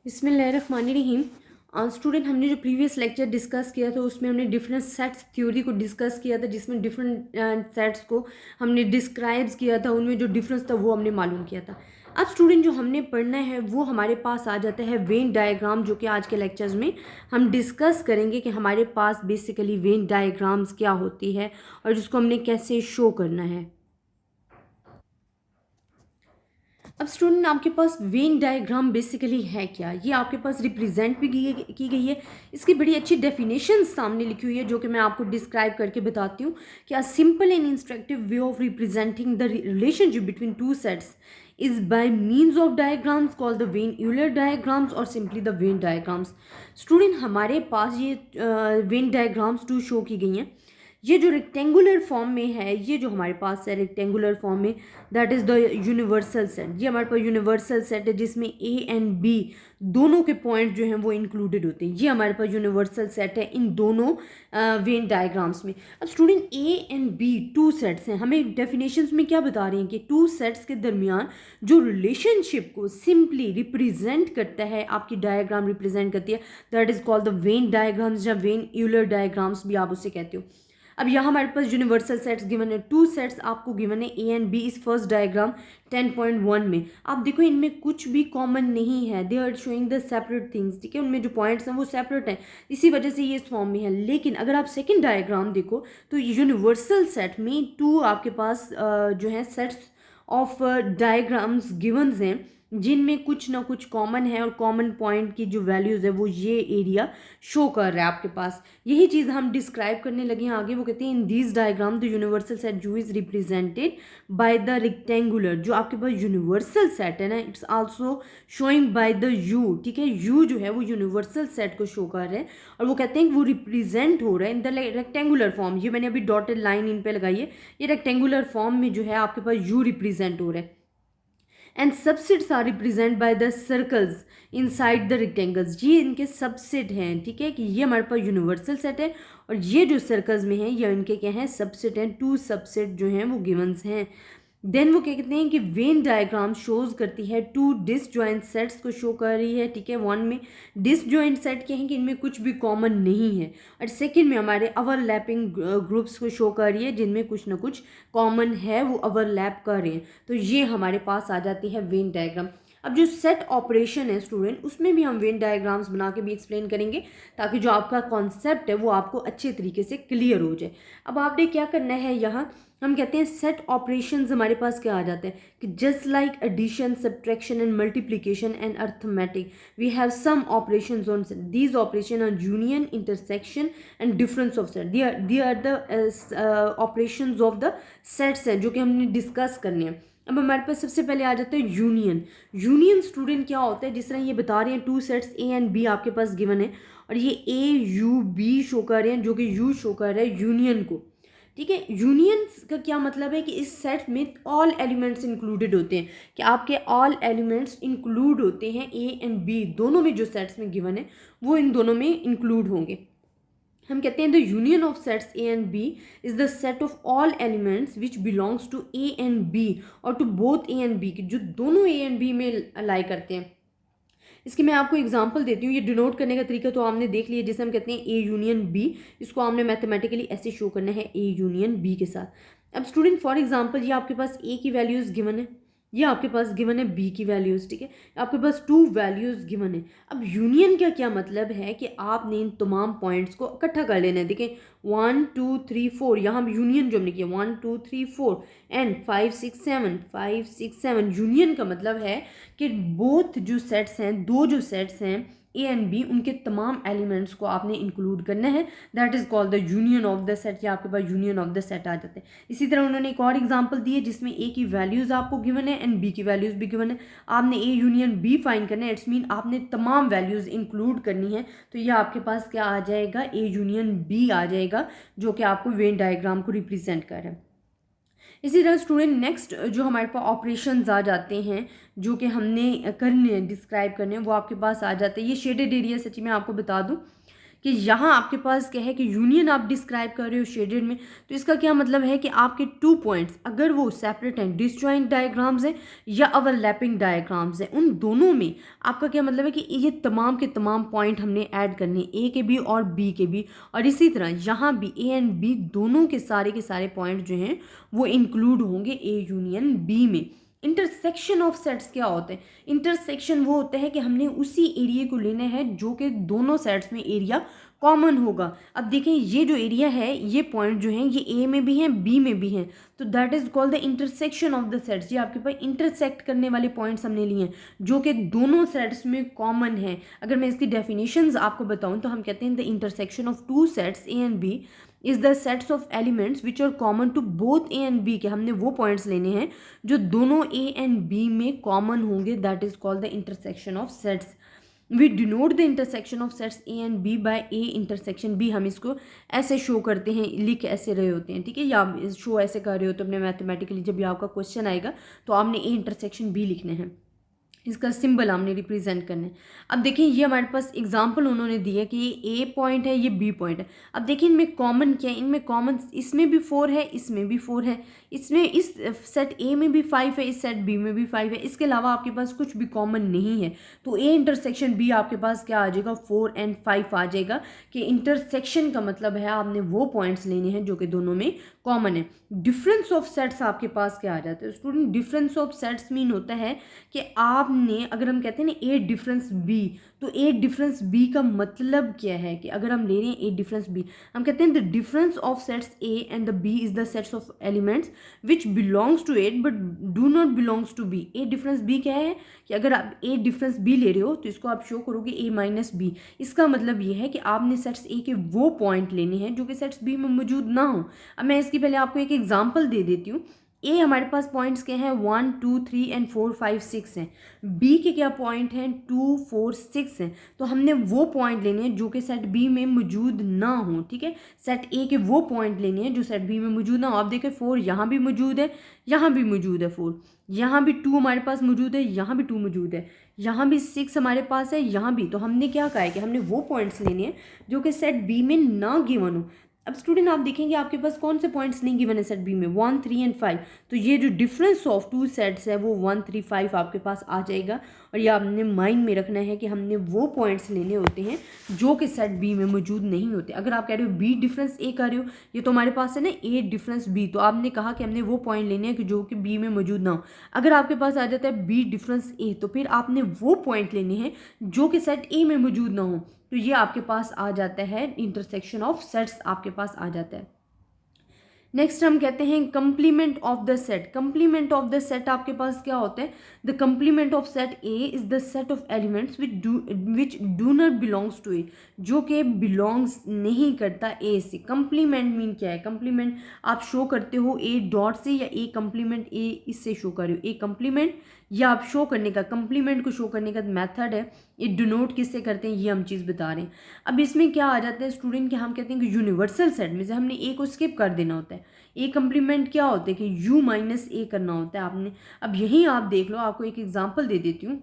बिस्मिल्लाहिर्रहमानिर्रहीम। स्टूडेंट, हमने जो प्रीवियस लेक्चर डिस्कस किया था उसमें हमने डिफरेंट सेट्स थ्योरी को डिस्कस किया था, जिसमें डिफरेंट सेट्स को हमने डिस्क्राइब्स किया था, उनमें जो डिफरेंस था वो हमने मालूम किया था। अब स्टूडेंट, जो हमने पढ़ना है वो हमारे पास आ जाता है वेन डायग्राम, जो कि आज के लेक्चर्स में हम डिस्कस करेंगे कि हमारे पास बेसिकली वेन डायग्राम्स क्या होती है और जिसको हमने कैसे शो करना है। अब स्टूडेंट, आपके पास वेन डायग्राम बेसिकली है क्या, ये आपके पास रिप्रेजेंट भी की गई है। इसकी बड़ी अच्छी डेफिनेशन सामने लिखी हुई है, जो कि मैं आपको डिस्क्राइब करके बताती हूँ कि a simple and instructive way of representing the relationship between two sets is by means of diagrams called the Venn Euler diagrams or simply the Venn diagrams। Student, हमारे पास ये वेन डायग्राम्स टू शो की गई हैं। ये जो rectangular form में है, ये जो हमारे पास है रेक्टेंगुलर फॉर्म में, that is the universal set. ये हमारे पास यूनिवर्सल सेट है जिसमें ए एंड बी दोनों के पॉइंट जो हैं वो इंक्लूडेड होते हैं। ये हमारे पास यूनिवर्सल सेट है इन दोनों वेन डायग्राम्स में। अब student, A and B two sets हैं। हमें डेफिनेशंस में क्या बता रहे हैं कि टू सेट्स के दरमियान जो रिलेशनशिप को सिंपली रिप्रेजेंट करता है, आपकी डायग्राम रिप्रेजेंट करती है, that is called the Venn diagrams या वेन यूलर डायग्राम्स भी आप उसे कहते हो। अब यहाँ हमारे पास यूनिवर्सल सेट्स गिवन है, टू सेट्स आपको गिवन है ए एंड बी इस फर्स्ट डायग्राम 10.1 में। आप देखो, इनमें कुछ भी कॉमन नहीं है, they are showing the separate things. ठीक है, उनमें जो पॉइंट्स हैं वो सेपरेट हैं, इसी वजह से ये इस फॉर्म में है। लेकिन अगर आप सेकंड डायग्राम देखो तो यूनिवर्सल सेट में टू आपके पास जो है सेट्स ऑफ डायग्राम्स गिवन्स हैं, जिनमें कुछ ना कुछ कॉमन है और कॉमन पॉइंट की जो वैल्यूज़ है वो ये एरिया शो कर रहा है आपके पास। यही चीज़ हम डिस्क्राइब करने लगे हैं आगे। वो कहते हैं in this diagram the universal set you is represented by the rectangular. जो आपके पास यूनिवर्सल सेट है ना, it's also showing by the you. ठीक है, यू जो है वो यूनिवर्सल सेट को शो कर रहे हैं और वो कहते हैं कि वो रिप्रेजेंट हो रहा है इन द रेक्टेंगुलर फॉर्म। ये मैंने अभी डॉटेड लाइन इन पे लगाई है, ये रेक्टेंगुलर फॉर्म में जो है आपके पास यू रिप्रेजेंट हो रहा है। And subsets are represent by the circles inside the rectangles. ये इनके सबसेट हैं। ठीक है, कि ये हमारे पास यूनिवर्सल सेट है और ये जो सर्कल्स में है ये इनके क्या हैं, सबसेट हैं। टू सबसेट जो हैं वो गिवंस हैं। देन वो क्या कहते हैं कि वेन डायग्राम शोज करती है टू डिसजॉइंट सेट्स को शो कर रही है। ठीक है, वन में डिसजॉइंट सेट क्या है कि इनमें कुछ भी कॉमन नहीं है, और सेकंड में हमारे ओवरलैपिंग ग्रुप्स को शो कर रही है जिनमें कुछ ना कुछ कॉमन है, वो ओवरलैप कर रहे हैं। तो ये हमारे पास आ जाती है वेन डायग्राम। अब जो सेट ऑपरेशन है स्टूडेंट, उसमें भी हम वेन डायग्राम्स बना के भी एक्सप्लेन करेंगे, ताकि जो आपका कॉन्सेप्ट है वो आपको अच्छे तरीके से क्लियर हो जाए। अब आपने क्या करना है, यहाँ हम कहते हैं सेट ऑपरेशंस हमारे पास क्या आ जाते हैं कि just like addition, subtraction and multiplication and arithmetic, we have some operations on set. These operation are union, intersection and difference of set. They are the operations of the sets हैं जो कि हमने discuss करने हैं। अब हमारे पास सबसे पहले आ जाता है यूनियन। यूनियन स्टूडेंट क्या होता है, जिस तरह ये बता रहे हैं two sets A and B आपके पास गिवन है और ये ए यू बी शो कर रहे हैं, जो कि यू शो कर रहा है यूनियन को। ठीक है, यूनियन का क्या मतलब है कि इस सेट में ऑल एलिमेंट्स इंक्लूडेड होते हैं, कि आपके ऑल एलिमेंट्स इंक्लूड होते हैं, ए एंड बी दोनों में जो सेट्स में गिवन है वो इन दोनों में इंक्लूड होंगे। हम कहते हैं the union of sets A and B is the set of all elements which belongs to A and B or to both A and B, की जो दोनों ए एंड बी में अलाई करते हैं। इसकी मैं आपको एग्जांपल देती हूँ। ये डिनोट करने का तरीका तो आपने देख लिया, जिसे हम कहते हैं ए यूनियन बी। इसको आपने मैथमेटिकली ऐसे शो करना है, ए यूनियन बी के साथ। अब स्टूडेंट, फॉर एग्जांपल ये आपके पास ए की वैल्यूज़ गिवन है, ये आपके पास गिवन है बी की वैल्यूज़। ठीक है, आपके पास टू वैल्यूज़ गिवन है। अब यूनियन का क्या मतलब है कि आपने इन तमाम पॉइंट्स को इकट्ठा कर लेना है। देखें 1 2 3 4, यहाँ यूनियन जो हमने किया 1 2 3 4 एंड 5 6 7 5 6 7। यूनियन का मतलब है कि बोथ जो सेट्स हैं, दो जो सेट्स हैं ए एंड बी, उनके तमाम एलिमेंट्स को आपने इंक्लूड करना है। That is called the union of the set, या आपके पास यूनियन ऑफ द सेट आ जाते हैं। इसी तरह उन्होंने एक और एग्जांपल दी है जिसमें ए की वैल्यूज़ आपको गिवन है एंड बी की वैल्यूज़ भी गिवन है। आपने ए यूनियन बी फाइंड करना है, इट्स मीन आपने तमाम वैल्यूज़ इंक्लूड करनी है। तो यह आपके पास क्या आ जाएगा, ए यूनियन बी आ जाएगा, जो कि आपको वेन डायग्राम को रिप्रेजेंट कर रहा है। इसी तरह स्टूडेंट, नेक्स्ट जो हमारे पास ऑपरेशंस आ जाते हैं जो कि हमने करने डिस्क्राइब करने हैं, वो आपके पास आ जाते हैं। ये शेडेड एरिया, सच्ची मैं आपको बता दूं कि यहाँ आपके पास क्या है कि यूनियन आप डिस्क्राइब कर रहे हो शेडेड में, तो इसका क्या मतलब है कि आपके 2 पॉइंट्स अगर वो सेपरेट हैं, डिसजॉइंट डायग्राम्स हैं या ओवरलैपिंग डायग्राम्स हैं, उन दोनों में आपका क्या मतलब है कि ये तमाम के तमाम पॉइंट हमने ऐड करने, ए के भी और बी के भी, और इसी तरह यहाँ भी ए एंड बी दोनों के सारे पॉइंट जो हैं वो इंक्लूड होंगे ए यूनियन बी में। इंटरसेक्शन ऑफ सेट्स क्या होते हैं? इंटरसेक्शन वो होते हैं कि हमने उसी एरिया को लेना है जो कि दोनों सेट्स में एरिया कॉमन होगा। अब देखें ये जो एरिया है, ये पॉइंट जो हैं ये ए में भी हैं बी में भी हैं, तो that is called the intersection of the sets. ये आपके पास इंटरसेक्ट करने वाले पॉइंट्स हमने लिए हैं जो कि दोनों सेट्स में कॉमन है। अगर मैं इसकी डेफिनेशंस आपको बताऊं तो हम कहते हैं the intersection of two sets A and B is the sets of elements which are common to both A and B, के हमने वो पॉइंट्स लेने हैं जो दोनों ए एंड बी में कॉमन होंगे, that is called the intersection of sets. We denote the intersection of sets A and B by A intersection B. हम इसको ऐसे शो करते हैं, लिख ऐसे रहे होते हैं, ठीक है, या शो ऐसे कर रहे हो तो अपने मैथमेटिकली जब भी आपका क्वेश्चन आएगा तो आपने ए इंटरसेक्शन बी लिखने हैं, इसका सिंबल हमने रिप्रेजेंट करना है। अब देखिए ये हमारे पास एग्जांपल उन्होंने दिया कि ये ए पॉइंट है, ये बी पॉइंट है। अब देखिए इनमें कॉमन क्या है? इनमें कॉमन इसमें भी 4 है, इसमें भी 4 है, इसमें इस सेट ए में भी 5 है, इस सेट बी में भी 5 है, इसके अलावा आपके पास कुछ भी कॉमन नहीं है। तो ए इंटरसेक्शन बी आपके पास क्या आ जाएगा? 4 एंड 5 आ जाएगा। कि इंटरसेक्शन का मतलब है आपने वो पॉइंट्स लेने हैं जो कि दोनों में कॉमन है। डिफरेंस ऑफ सेट्स आपके पास क्या आ जाता है student? Difference of sets mean होता है कि आपने, अगर हम कहते हैं ना ए डिफरेंस बी, तो ए डिफरेंस बी का मतलब क्या है? कि अगर हम ले रहे हैं ए डिफरेंस बी, हम कहते हैं the difference of sets A and the B is the sets of elements which belongs to it but do not belongs to B. A difference B क्या है? कि अगर आप ए डिफरेंस बी ले रहे हो तो इसको आप शो करोगे ए माइनस बी। इसका मतलब ये है कि आपने सेट्स ए के वो पॉइंट लेने हैं जो कि सेट्स बी में मौजूद ना हो। अब मैं इसकी पहले आपको एक एग्जांपल दे देती हूँ। ए हमारे पास पॉइंट्स क्या हैं? 1 2 3 एंड 4 5 6 हैं। बी के क्या पॉइंट हैं? 2 4 6 हैं। तो हमने वो पॉइंट लेने हैं जो कि सेट बी में मौजूद ना हो, ठीक है। सेट ए के वो पॉइंट लेने हैं जो सेट बी में मौजूद ना हो। आप देखें 4 यहाँ भी मौजूद है, यहाँ भी मौजूद है 4, यहाँ भी 2 हमारे पास मौजूद है, यहाँ भी 2 मौजूद है, यहाँ भी 6 हमारे पास है, यहाँ भी। तो हमने क्या कहा है कि हमने वो पॉइंट्स लेने हैं जो कि सेट बी में ना गिवन हो। अब स्टूडेंट आप देखेंगे आपके पास कौन से पॉइंट्स नहीं गिवन है सेट बी में? 1 3 एंड 5। तो ये जो डिफरेंस ऑफ टू सेट्स है वो 1 3 5 आपके पास आ जाएगा। और ये आपने माइंड में रखना है कि हमने वो पॉइंट्स लेने होते हैं जो कि सेट बी में मौजूद नहीं होते। अगर आप कह रहे हो बी डिफरेंस ए कर रहे हो, ये तो हमारे पास है ना ए डिफरेंस बी, तो आपने कहा कि हमने वो पॉइंट लेने हैं कि जो कि बी में मौजूद ना हो। अगर आपके पास आ जाता है बी डिफरेंस ए, तो फिर आपने वो पॉइंट लेने हैं जो कि सेट ए में मौजूद ना हो। तो ये आपके पास आ जाता है इंटरसेक्शन ऑफ सेट्स आपके पास आ जाता है। नेक्स्ट हम कहते हैं complement of the set. Complement of the set आपके पास क्या होता है? The complement of set A is the set of elements which do not belongs to A, जो कि बिलोंग्स नहीं करता ए से। कंप्लीमेंट मीन क्या है? कंप्लीमेंट आप शो करते हो ए डॉट से या ए कंप्लीमेंट ए इससे शो कर रहे हो। ए कंप्लीमेंट या आप शो करने का, कंप्लीमेंट को शो करने का मेथड है, ये डिनोट किससे करते हैं ये हम चीज़ बता रहे हैं। अब इसमें क्या आ जाता है स्टूडेंट कि हम कहते हैं कि यूनिवर्सल सेट में से हमने ए को स्किप कर देना होता है। ए कंप्लीमेंट क्या होता है कि यू माइनस ए करना होता है आपने। अब यहीं आप देख लो, आपको एक एग्जांपल दे देती हूँ।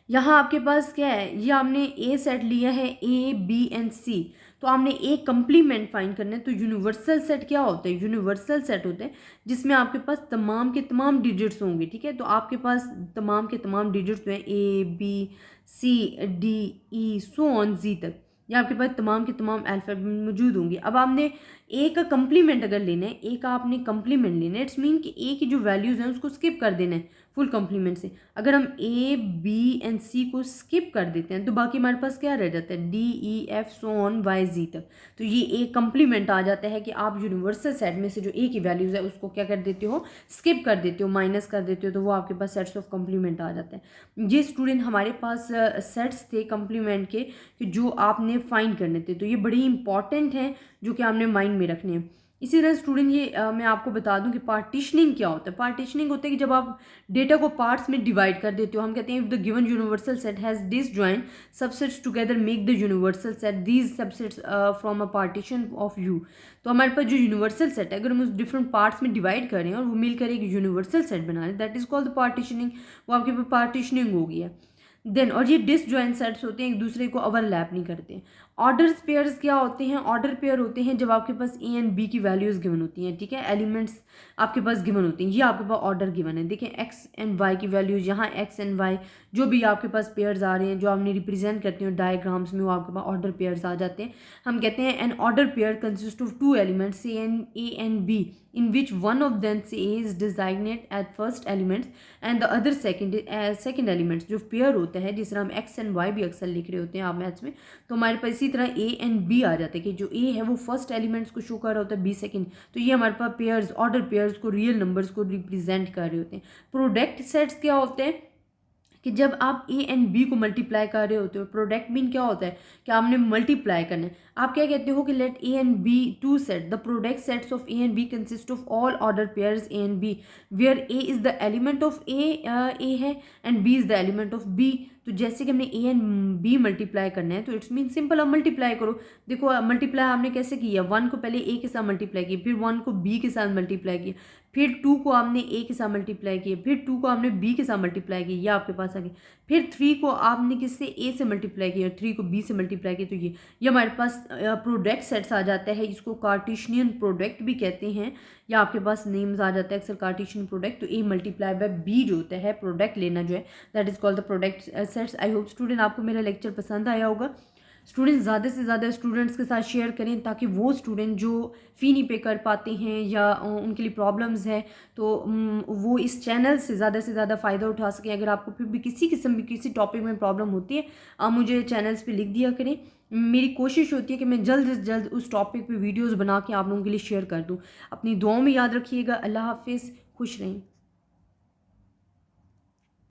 यहाँ आपके पास क्या है? ये आपने ए सेट लिया है ए बी एंड सी, तो आपने ए कंप्लीमेंट फाइंड करना है। तो यूनिवर्सल सेट क्या होता है? यूनिवर्सल सेट होता है जिसमें आपके पास तमाम के तमाम डिजिट्स होंगे, ठीक है। तो आपके पास तमाम के तमाम डिजिट्स जो हैं A B C D E so on G तक, ये आपके पास तमाम के तमाम अल्फ़ाबेट मौजूद होंगे। अब आपने ए का कंप्लीमेंट अगर लेना है, ए का आपने कंप्लीमेंट लेना है, इट्स मीन कि ए की जो वैल्यूज़ हैं उसको स्किप कर देना है फुल कंप्लीमेंट से। अगर हम ए बी एंड सी को स्किप कर देते हैं तो बाकी हमारे पास क्या रह जाता है? D E F so on Y G तक। तो ये ए कंप्लीमेंट आ जाता है कि आप यूनिवर्सल सेट में से जो ए की वैल्यूज़ है उसको क्या कर देते हो? स्किप कर देते हो, माइनस कर देते हो, तो वो आपके पास सेट्स ऑफ कंप्लीमेंट आ जाता है। ये स्टूडेंट हमारे पास सेट्स थे कंप्लीमेंट के कि जो आपने फाइंड करने थे, तो ये बड़ी इंपॉर्टेंट हैं जो कि आपने माइंड में रखने हैं। इसी तरह स्टूडेंट ये मैं आपको बता दूं कि पार्टीशनिंग क्या होता है। पार्टीशनिंग होता है कि जब आप डेटा को पार्ट्स में डिवाइड कर देते हो। हम कहते हैं if the given universal set has disjoint subsets together make the universal set these subsets from a partition of you. तो हमारे पास जो यूनिवर्सल सेट है अगर हम उस डिफरेंट पार्ट्स में डिवाइड करें और वो मिलकर एक यूनिवर्सल सेट बना रहे, that is called the partitioning. वो आपके पास पार्टीशनिंग हो गई है। देन और ये डिसजॉइंट सेट्स होते हैं, एक दूसरे को ओवरलैप नहीं करते हैं। ऑर्डर्स पेयर्स क्या होते हैं? ऑर्डर पेयर होते हैं जब आपके पास ए एंड बी की वैल्यूज़ गिवन होती हैं, ठीक है, एलिमेंट्स आपके पास गिवन होती हैं, ये आपके पास ऑर्डर गिवन है। देखें एक्स एंड वाई की वैल्यूज़, यहाँ एक्स एंड वाई जो भी आपके पास पेयर्स आ रहे हैं, जो आपने रिप्रेजेंट करते हो डायग्राम्स में, वो आपके पास ऑर्डर पेयर्स आ जाते हैं। हम कहते हैं an order pair consist of two elements A and B in which one of them say is designated as first elements and the other second elements। जो पेयर होता है जिस तरह हम एक्स एंड वाई भी अक्सर लिख रहे होते हैं आप मैथ्स में, तो हमारे पास इसी तरह ए एंड बी आ जाता है कि जो ए है वो फर्स्ट एलिमेंट्स को शो कर रहा होता है, बी सेकंड। तो ये हमारे पास पेयर्स, ऑर्डर पेयर्स को, रियल नंबर्स को रिप्रेजेंट कर रहे होते हैं। प्रोडक्ट सेट्स क्या होते हैं कि जब आप ए एंड बी को मल्टीप्लाई कर रहे होते हो, प्रोडक्ट मीन क्या होता है कि आपने मल्टीप्लाई करना है। आप क्या कहते हो कि let A and B two set the product sets of A and B consist of all order pairs A and B where A is the element of A है and B is the element of B. तो जैसे कि हमने ए and B multiply करना है तो it's mean simple, आप multiply करो। देखो मल्टीप्लाई आपने कैसे किया, 1 को पहले ए के साथ मल्टीप्लाई किया, फिर 1 को बी के साथ मल्टीप्लाई किया, फिर 2 को आपने ए के साथ मल्टीप्लाई किया, फिर 2 को आपने बी के साथ मल्टीप्लाई किया, ये आपके पास आ गया। फिर 3 को आपने किससे, ए से मल्टीप्लाई किया, 3 को बी से मल्टीप्लाई किया, तो ये हमारे पास प्रोडक्ट सेट्स आ जाता है। इसको कार्टेशियन प्रोडक्ट भी कहते हैं, या आपके पास नेम्स आ जाता है अक्सर कार्टेशियन प्रोडक्ट। तो ए मल्टीप्लाई बाय बी जो होता है, प्रोडक्ट लेना जो है, that is called the product sets. I hope student आपको मेरा लेक्चर पसंद आया होगा। स्टूडेंट्स ज़्यादा से ज़्यादा स्टूडेंट्स के साथ शेयर करें ताकि वो स्टूडेंट जो फ़ी नहीं पे कर पाते हैं या उनके लिए प्रॉब्लम्स है, तो वो इस चैनल से ज़्यादा फ़ायदा उठा सकें। अगर आपको फिर भी किसी किस्म की किसी टॉपिक में प्रॉब्लम होती है, आप मुझे चैनल्स पे लिख दिया करें। मेरी कोशिश होती है कि मैं जल्द से जल्द उस टॉपिक पे वीडियोस बना के आप लोगों के लिए शेयर कर दूँ। अपनी दुआओं में याद रखिएगा। अल्लाह हाफिज़, खुश रहें।